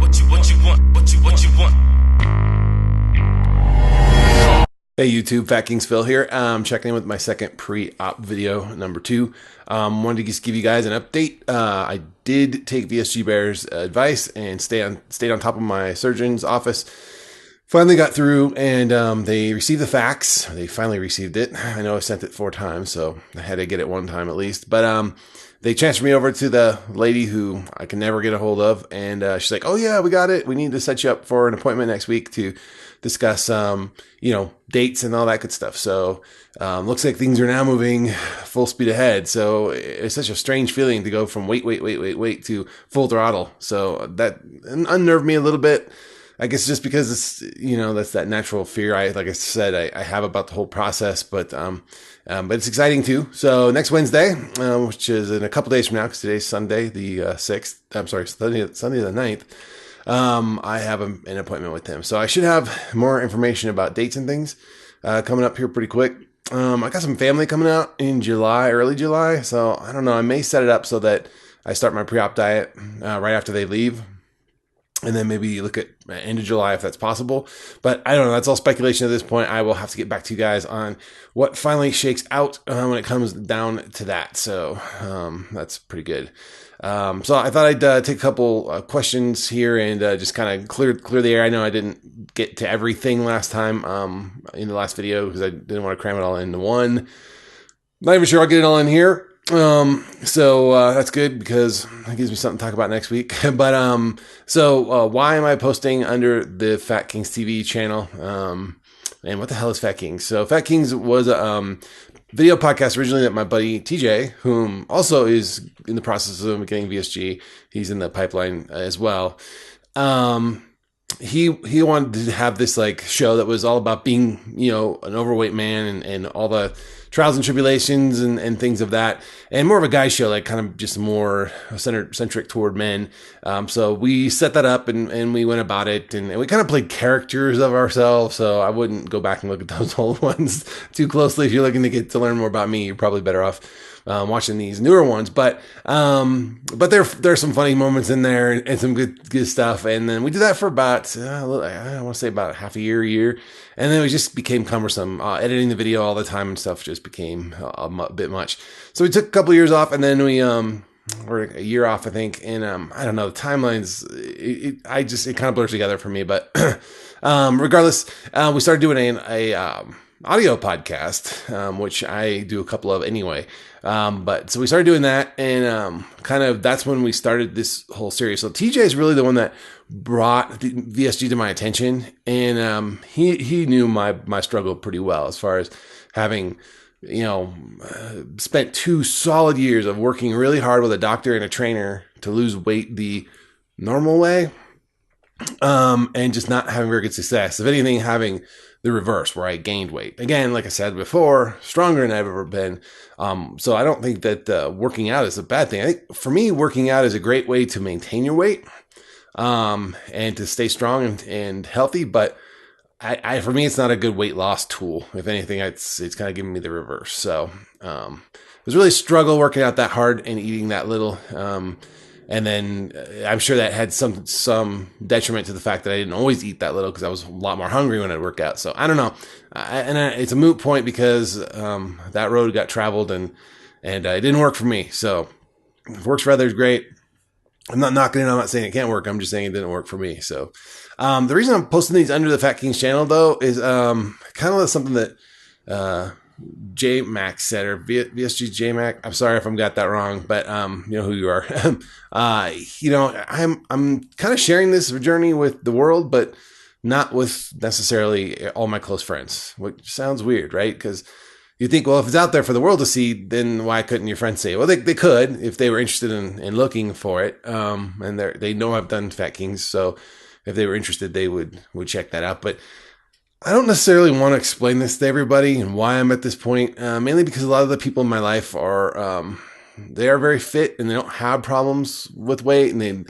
Hey YouTube, FatKings Phil here. Checking in with my second pre-op video, number 2. Wanted to just give you guys an update. I did take VSG Bear's advice and stayed on top of my surgeon's office. Finally got through, and they received the fax. They finally received it. I know I sent it 4 times, so I had to get it 1 time at least. But they transferred me over to the lady who I can never get a hold of, and she's like, "Oh yeah, we got it. We need to set you up for an appointment next week to discuss, dates and all that good stuff." So looks like things are now moving full speed ahead. So it's such a strange feeling to go from wait to full throttle. So that unnerved me a little bit. I guess just because it's, that's that natural fear like I said, I have about the whole process, but it's exciting too. So next Wednesday, which is in a couple days from now, because today's Sunday, the 6th, I'm sorry, Sunday the 9th, I have an appointment with him. So I should have more information about dates and things, coming up here pretty quick. I got some family coming out in July, early July. So I don't know. I may set it up so that I start my pre-op diet, right after they leave. And then maybe look at end of July if that's possible. But I don't know. That's all speculation at this point. I will have to get back to you guys on what finally shakes out when it comes down to that. So that's pretty good. So I thought I'd take a couple questions here and just kind of clear the air. I know I didn't get to everything last time in the last video because I didn't want to cram it all into one. Not even sure I'll get it all in here. So that's good because it gives me something to talk about next week. But so why am I posting under the FatKings TV channel? And what the hell is FatKings? So FatKings was a video podcast originally that my buddy TJ, whom also is in the process of getting VSG, he's in the pipeline as well. He wanted to have this like show that was all about being, an overweight man and all the trials and tribulations and things of that, and more of a guy show, like kind of just more centric toward men. So we set that up and we went about it, and we kind of played characters of ourselves. So I wouldn't go back and look at those old ones too closely. If you're looking to get to learn more about me, you're probably better off watching these newer ones. But there's some funny moments in there and some good stuff. And then we did that for about I want to say about half a year. And then it just became cumbersome. Editing the video all the time and stuff just became a bit much. So we took a couple years off, and then we or a year off, I think. And I don't know, the timelines. It kind of blurs together for me. But regardless, we started doing a audio podcast, which I do a couple of anyway. But so we started doing that, and kind of that's when we started this whole series. So TJ is really the one that brought the VSG to my attention, and he knew my struggle pretty well as far as having spent 2 solid years of working really hard with a doctor and a trainer to lose weight the normal way, and just not having very good success. If anything, having the reverse, where I gained weight. Again, like I said before, stronger than I've ever been. So I don't think that working out is a bad thing. I think for me, working out is a great way to maintain your weight, and to stay strong and healthy. But for me, it's not a good weight loss tool. If anything, it's kind of giving me the reverse. So it was really a struggle working out that hard and eating that little. And then I'm sure that had some detriment to the fact that I didn't always eat that little because I was a lot more hungry when I'd work out. So I don't know. It's a moot point because that road got traveled and it didn't work for me. So if it works for others, great. I'm not knocking it. I'm not saying it can't work. I'm just saying it didn't work for me. So the reason I'm posting these under the FatKings channel, though, is kind of something that J Mac said, or VSG J Mac. I'm sorry if I got that wrong, but you know who you are. I'm kind of sharing this journey with the world, but not with necessarily all my close friends, which sounds weird, right? Because you think, well, if it's out there for the world to see, then why couldn't your friends see it? Well, they could if they were interested in looking for it. And they know I've done FatKings, so if they were interested, they would check that out. But I don't necessarily want to explain this to everybody and why I'm at this point, mainly because a lot of the people in my life are they are very fit and they don't have problems with weight, and they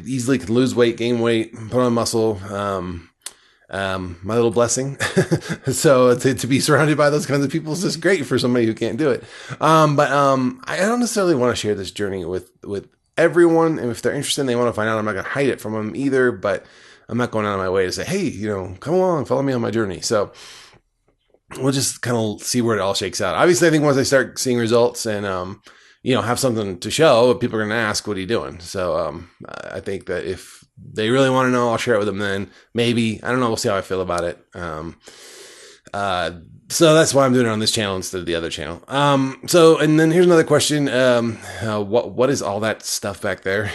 easily can lose weight, gain weight, put on muscle. My little blessing. So to be surrounded by those kinds of people is just great for somebody who can't do it. But I don't necessarily want to share this journey with everyone. And if they're interested and they want to find out, I'm not going to hide it from them either, but I'm not going out of my way to say, hey, come along, follow me on my journey. So we'll just kind of see where it all shakes out. Obviously, I think once I start seeing results and, have something to show, people are going to ask, what are you doing? So I think that if they really want to know, I'll share it with them then. Maybe. I don't know. We'll see how I feel about it. So that's why I'm doing it on this channel instead of the other channel. And then here's another question. What is all that stuff back there?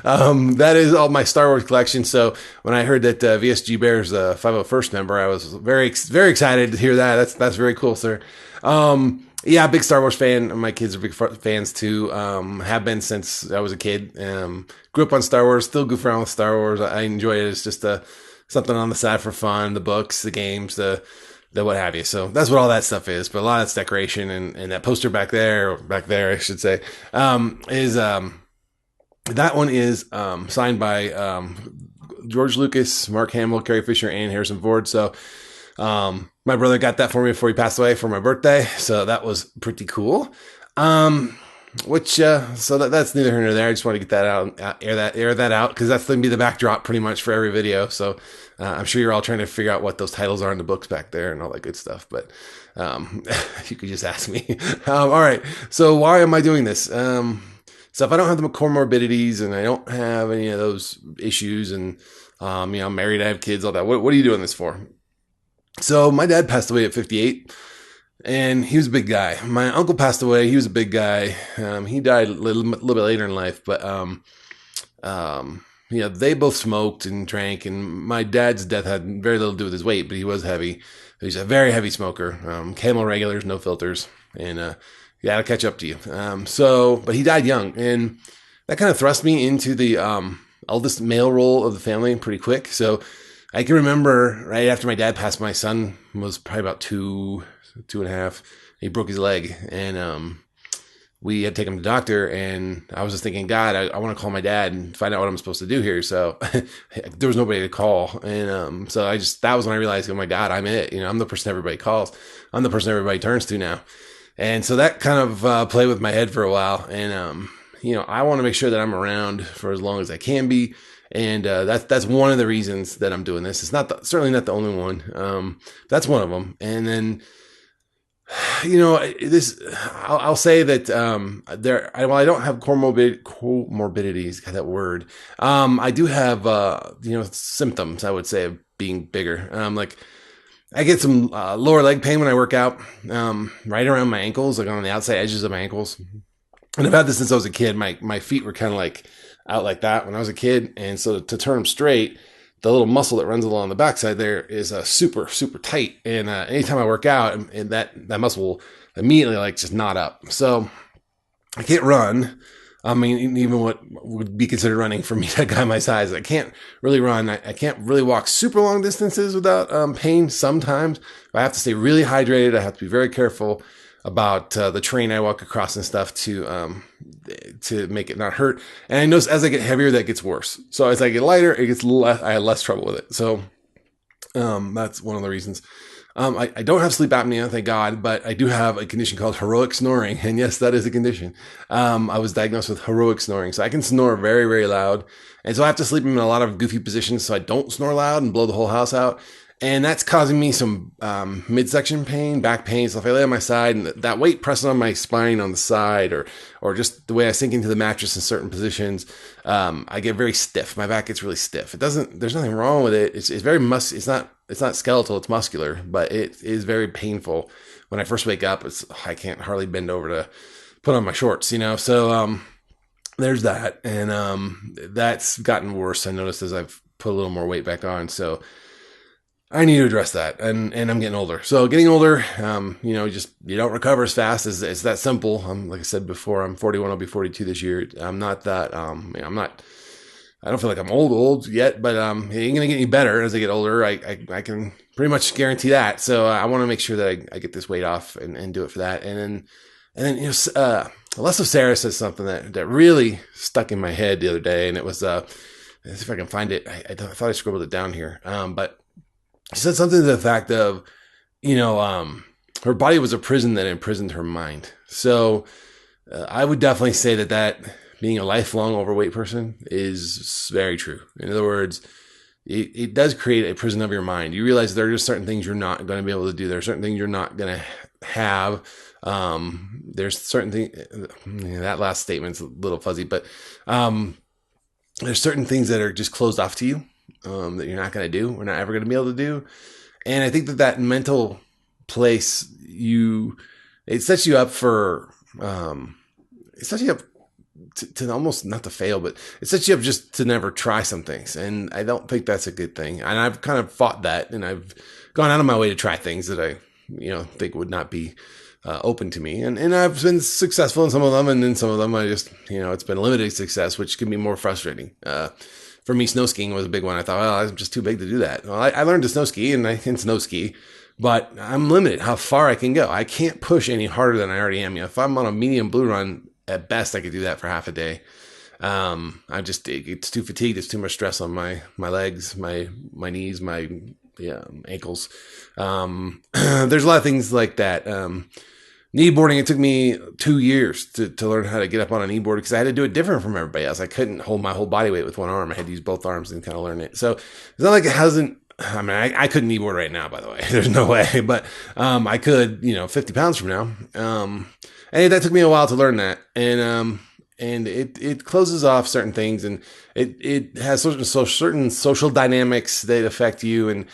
That is all my Star Wars collection. So when I heard that VSG Bear's a 501st member, I was very, very excited to hear that. That's very cool, sir. Yeah, big Star Wars fan. My kids are big fans too. Have been since I was a kid. Grew up on Star Wars, still goof around with Star Wars. I enjoy it. It's just something on the side for fun, the books, the games, the what have you. So that's what all that stuff is. But a lot of it's decoration, and that poster back there, I should say, is that one is signed by George Lucas, Mark Hamill, Carrie Fisher, and Harrison Ford. So my brother got that for me before he passed away for my birthday. So that was pretty cool. So that's neither here nor there. I just want to get that out, air that out, because that's going to be the backdrop pretty much for every video. So I'm sure you're all trying to figure out what those titles are in the books back there and all that good stuff. But you could just ask me. All right. So why am I doing this? So if I don't have the comorbidities and I don't have any of those issues, and I'm married, I have kids, all that. What are you doing this for? So my dad passed away at 58. And he was a big guy. My uncle passed away. He was a big guy. He died a little bit later in life, but they both smoked and drank. And my dad's death had very little to do with his weight, but he was heavy. He's a very heavy smoker. Camel regulars, no filters, and yeah, it'll catch up to you. But he died young, and that kind of thrust me into the eldest male role of the family pretty quick. So I can remember right after my dad passed, my son was probably about two and a half. He broke his leg, and we had to take him to the doctor. And I was just thinking, God, I want to call my dad and find out what I'm supposed to do here. So there was nobody to call, and that was when I realized, oh my God, I'm it. I'm the person everybody calls. I'm the person everybody turns to now. And so that kind of played with my head for a while. And I want to make sure that I'm around for as long as I can be. And that's one of the reasons that I'm doing this. It's certainly not the only one. That's one of them. And then, I'll say that while I don't have comorbidities, God, that word, I do have symptoms, I would say, of being bigger. Like I get some lower leg pain when I work out, right around my ankles, like on the outside edges of my ankles. And I've had this since I was a kid. My feet were kind of like out like that when I was a kid, and so to turn them straight, the little muscle that runs along the backside there is super, super tight. And anytime I work out, and that muscle will immediately just knot up. So I can't run. I mean, even what would be considered running for me, a guy my size, I can't really run. I can't really walk super long distances without pain sometimes. I have to stay really hydrated. I have to be very careful about the terrain I walk across and stuff to make it not hurt. And I notice as I get heavier, that gets worse. So as I get lighter, it gets less. I have less trouble with it. So that's one of the reasons. I don't have sleep apnea, thank God, but I do have a condition called heroic snoring. And yes, that is a condition. I was diagnosed with heroic snoring. So I can snore very, very loud. And so I have to sleep in a lot of goofy positions so I don't snore loud and blow the whole house out. And that's causing me some midsection pain, back pain. So if I lay on my side and that weight pressing on my spine on the side, or just the way I sink into the mattress in certain positions, I get very stiff. My back gets really stiff. There's nothing wrong with it. It's very it's not skeletal, it's muscular, but it is very painful. When I first wake up, I can't hardly bend over to put on my shorts, So there's that. And that's gotten worse, I noticed, as I've put a little more weight back on. So I need to address that, and I'm getting older. So getting older, you don't recover as fast as it's that simple. Like I said before, I'm 41. I'll be 42 this year. I'm not that. I don't feel like I'm old yet, but it ain't gonna get any better as I get older. I can pretty much guarantee that. So I want to make sure that I get this weight off and do it for that. And then Les of Sarah says something that really stuck in my head the other day, and it was let's see if I can find it. I thought I scribbled it down here, but. She said something to the fact of, her body was a prison that imprisoned her mind. So I would definitely say that being a lifelong overweight person is very true. In other words, it does create a prison of your mind. You realize there are just certain things you're not going to be able to do. There are certain things you're not going to have. There's certain things, that last statement's a little fuzzy, but there's certain things that are just closed off to you that you're not going to do. We're not ever going to be able to do. And I think that mental place, it sets you up for, it sets you up to almost not to fail, but it sets you up just to never try some things. And I don't think that's a good thing. And I've kind of fought that, and I've gone out of my way to try things that I, think would not be open to me. And I've been successful in some of them. And in some of them, I just, it's been limited success, which can be more frustrating. For me, snow skiing was a big one. I thought, well, I'm just too big to do that. Well, I learned to snow ski, and I can snow ski, but I'm limited how far I can go. I can't push any harder than I already am. If I'm on a medium blue run, at best, I could do that for half a day. It's too fatigued. It's too much stress on my legs, my knees, my ankles. There's a lot of things like that. Kneeboarding, it took me 2 years to learn how to get up on a kneeboard because I had to do it different from everybody else. I couldn't hold my whole body weight with one arm. I had to use both arms and kind of learn it. So it's not like it hasn't. I mean, I couldn't kneeboard right now, by the way. There's no way, but I could, 50 pounds from now. And that took me a while to learn that. And it closes off certain things, and it has certain social dynamics that affect you. Let's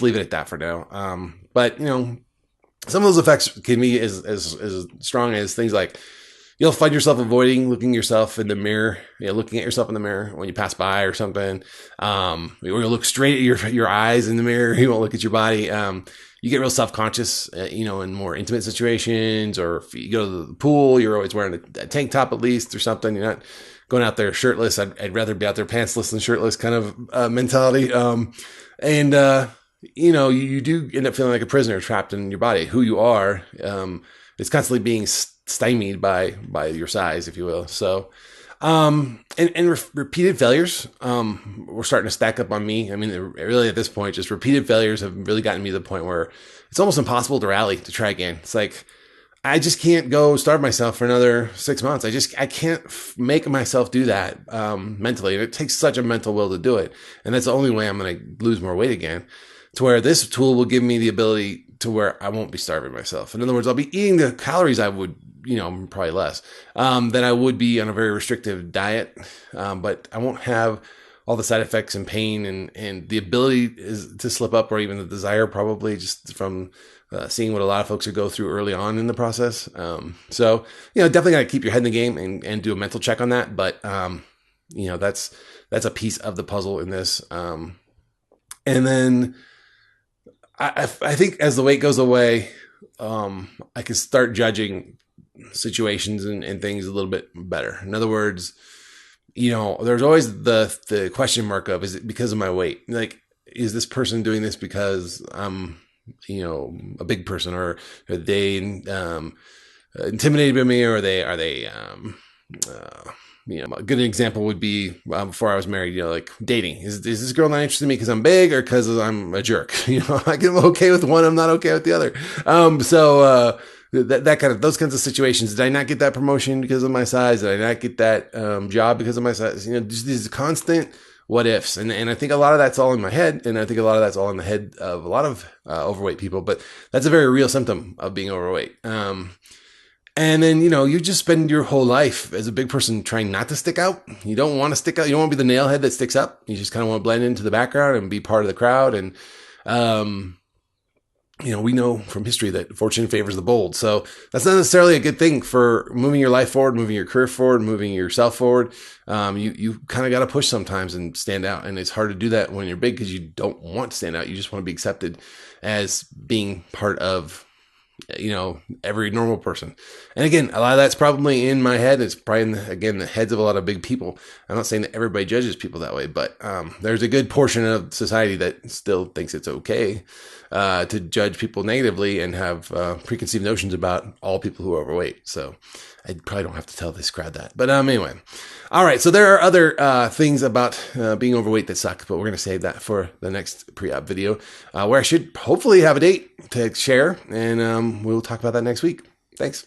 leave it at that for now. But some of those effects can be as strong as things like, you'll find yourself avoiding looking yourself in the mirror, looking at yourself in the mirror when you pass by or something. Or you'll look straight at your eyes in the mirror. You won't look at your body. You get real self-conscious, in more intimate situations, or if you go to the pool, you're always wearing a tank top at least or something. You're not going out there shirtless. I'd rather be out there pantsless than shirtless kind of mentality. You do end up feeling like a prisoner trapped in your body. Who you are, it's constantly being stymied by your size, if you will. So, repeated failures, were starting to stack up on me. I mean, really at this point, just repeated failures have really gotten me to the point where it's almost impossible to rally to try again. It's like, I just can't go starve myself for another 6 months. I can't make myself do that, mentally. And it takes such a mental will to do it. And that's the only way I'm going to lose more weight again, to where this tool will give me the ability to where I won't be starving myself. In other words, I'll be eating the calories I would, probably less, than I would be on a very restrictive diet. But I won't have all the side effects and pain and the ability to slip up, or even the desire, probably just from seeing what a lot of folks would go through early on in the process. So, definitely got to keep your head in the game and do a mental check on that. But, that's a piece of the puzzle in this. And then I think as the weight goes away, I can start judging situations and things a little bit better. In other words, there's always the question mark of, is it because of my weight? Like, is this person doing this because I'm, a big person, or are they intimidated by me, or are they a good example would be before I was married, like dating. Is this girl not interested in me because I'm big, or because I'm a jerk? I get okay with one, I'm not okay with the other. Those kinds of situations. Did I not get that promotion because of my size? Did I not get that job because of my size? Just these constant what ifs. And I think a lot of that's all in my head. And I think a lot of that's all in the head of a lot of overweight people, but that's a very real symptom of being overweight. And then, you just spend your whole life as a big person trying not to stick out. You don't want to stick out. You don't want to be the nailhead that sticks up. You just kind of want to blend into the background and be part of the crowd. And, we know from history that fortune favors the bold. So that's not necessarily a good thing for moving your life forward, moving your career forward, moving yourself forward. You kind of got to push sometimes and stand out. And it's hard to do that when you're big, because you don't want to stand out. You just want to be accepted as being part of, every normal person. And again, a lot of that's probably in my head. It's probably in the heads of a lot of big people. I'm not saying that everybody judges people that way, but there's a good portion of society that still thinks it's okay to judge people negatively and have preconceived notions about all people who are overweight. So I probably don't have to tell this crowd that. But anyway. All right. So there are other things about being overweight that suck, but we're going to save that for the next pre-op video where I should hopefully have a date to share, and we'll talk about that next week. Thanks.